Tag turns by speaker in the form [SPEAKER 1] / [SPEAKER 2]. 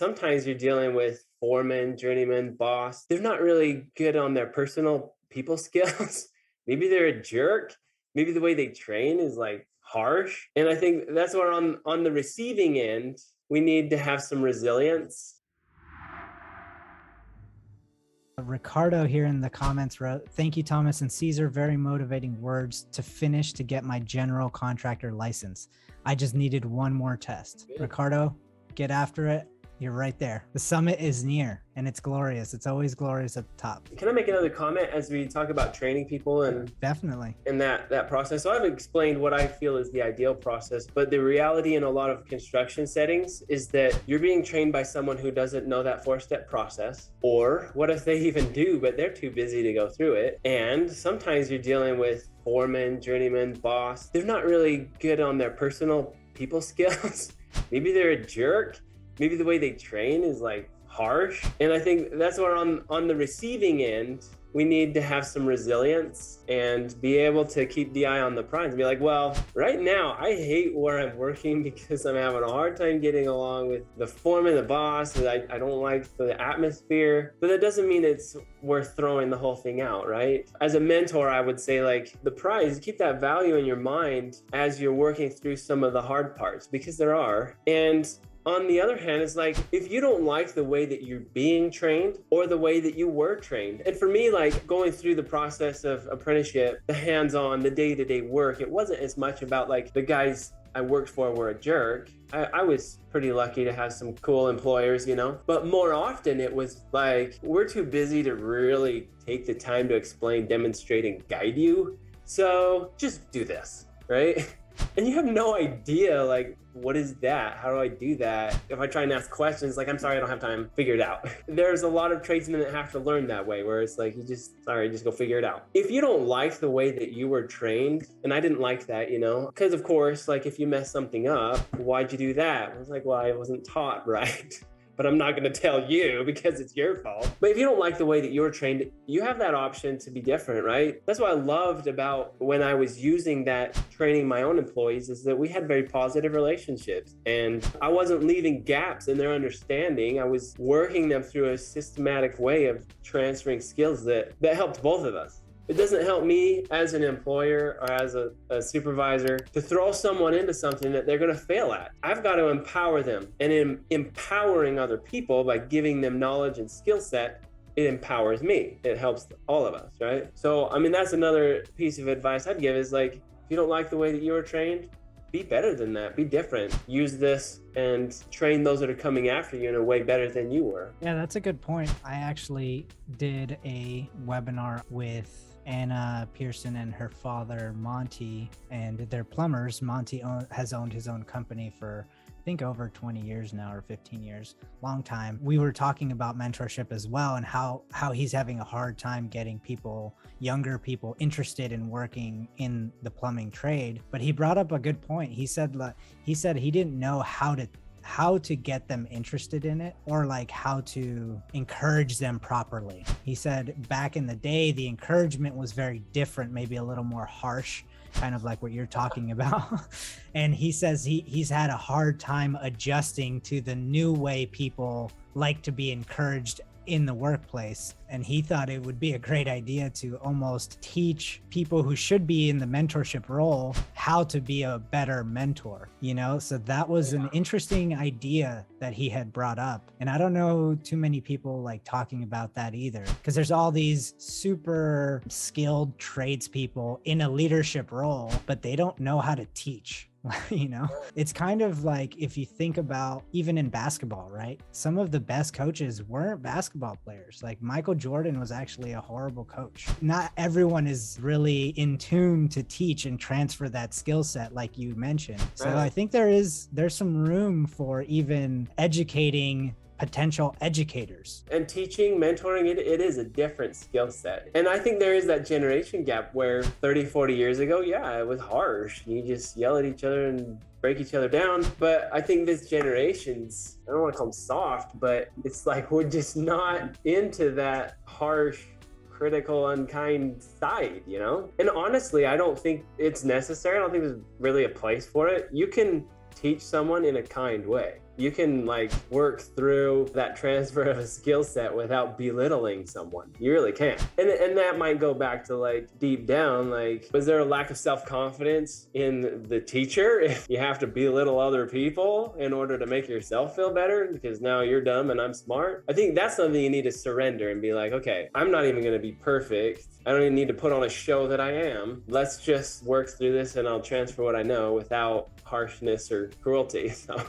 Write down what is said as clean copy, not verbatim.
[SPEAKER 1] sometimes you're dealing with foreman, journeyman, boss. They're not really good on their personal people skills. Maybe they're a jerk. Maybe the way they train is like harsh. And I think that's where on the receiving end, we need to have some resilience.
[SPEAKER 2] Ricardo here in the comments wrote, "Thank you, Thomas and Caesar. Very motivating words to finish to get my general contractor license. I just needed one more test."
[SPEAKER 1] Good.
[SPEAKER 2] Ricardo, get after it. You're right there. The summit is near and it's glorious. It's always glorious at the top.
[SPEAKER 1] Can I make another comment as we talk about training people and
[SPEAKER 2] Definitely.
[SPEAKER 1] in that process? So I've explained what I feel is the ideal process, but the reality in a lot of construction settings is that you're being trained by someone who doesn't know that 4-step process, or what if they even do, but they're too busy to go through it. And sometimes you're dealing with foreman, journeyman, boss. They're not really good on their personal people skills. Maybe they're a jerk. Maybe the way they train is like harsh. And I think that's where on the receiving end, we need to have some resilience and be able to keep the eye on the prize and be like, well, right now I hate where I'm working because I'm having a hard time getting along with the foreman, the boss, and I don't like the atmosphere. But that doesn't mean it's worth throwing the whole thing out, right? As a mentor, I would say like the prize, keep that value in your mind as you're working through some of the hard parts, because there are. And on the other hand, it's like, if you don't like the way that you're being trained or the way that you were trained. And for me, like going through the process of apprenticeship, the hands-on, the day-to-day work, it wasn't as much about like the guys I worked for were a jerk. I was pretty lucky to have some cool employers, you know, but more often it was like, we're too busy to really take the time to explain, demonstrate, and guide you. So just do this, right? And you have no idea, like, what is that? How do I do that? If I try and ask questions, like, I'm sorry, I don't have time, figure it out. There's a lot of tradesmen that have to learn that way, where it's like, just go figure it out. If you don't like the way that you were trained, and I didn't like that, you know, because of course, like if you mess something up, why'd you do that? I was like, well, I wasn't taught right. But I'm not going to tell you because it's your fault. But if you don't like the way that you're trained, you have that option to be different, right? That's what I loved about when I was using that training my own employees, is that we had very positive relationships and I wasn't leaving gaps in their understanding. I was working them through a systematic way of transferring skills that helped both of us. It doesn't help me as an employer or as a supervisor to throw someone into something that they're going to fail at. I've got to empower them. And in empowering other people by giving them knowledge and skill set, it empowers me. It helps all of us, right? So, I mean, that's another piece of advice I'd give is like, if you don't like the way that you were trained, be better than that, be different. Use this and train those that are coming after you in a way better than you were.
[SPEAKER 2] Yeah, that's a good point. I actually did a webinar with Anna Pearson and her father, Monty, and they're plumbers. Monty has owned his own company for, I think, over 20 years now, or 15 years, long time. We were talking about mentorship as well, and how he's having a hard time getting people, younger people, interested in working in the plumbing trade. But he brought up a good point. He said he didn't know how to get them interested in it, or like how to encourage them properly. He said back in the day, the encouragement was very different, maybe a little more harsh, kind of like what you're talking about. And he says he's had a hard time adjusting to the new way people like to be encouraged in the workplace. And he thought it would be a great idea to almost teach people who should be in the mentorship role how to be a better mentor, you know? So that was an interesting idea that he had brought up. And I don't know too many people like talking about that either, because there's all these super skilled tradespeople in a leadership role, but they don't know how to teach. You know, it's kind of like if you think about even in basketball, right? Some of the best coaches weren't basketball players. Like Michael Jordan was actually a horrible coach. Not everyone is really in tune to teach and transfer that skill set, like you mentioned. So I think there's some room for even educating potential educators.
[SPEAKER 1] And teaching, mentoring, it is a different skill set. And I think there is that generation gap where 30, 40 years ago, yeah, it was harsh. You just yell at each other and break each other down. But I think this generation's, I don't want to call them soft, but it's like we're just not into that harsh, critical, unkind side, you know? And honestly, I don't think it's necessary. I don't think there's really a place for it. You can teach someone in a kind way. You can like work through that transfer of a skill set without belittling someone. You really can. And that might go back to like deep down, like, was there a lack of self-confidence in the teacher if you have to belittle other people in order to make yourself feel better because now you're dumb and I'm smart? I think that's something you need to surrender and be like, okay, I'm not even going to be perfect. I don't even need to put on a show that I am. Let's just work through this and I'll transfer what I know without harshness or cruelty. So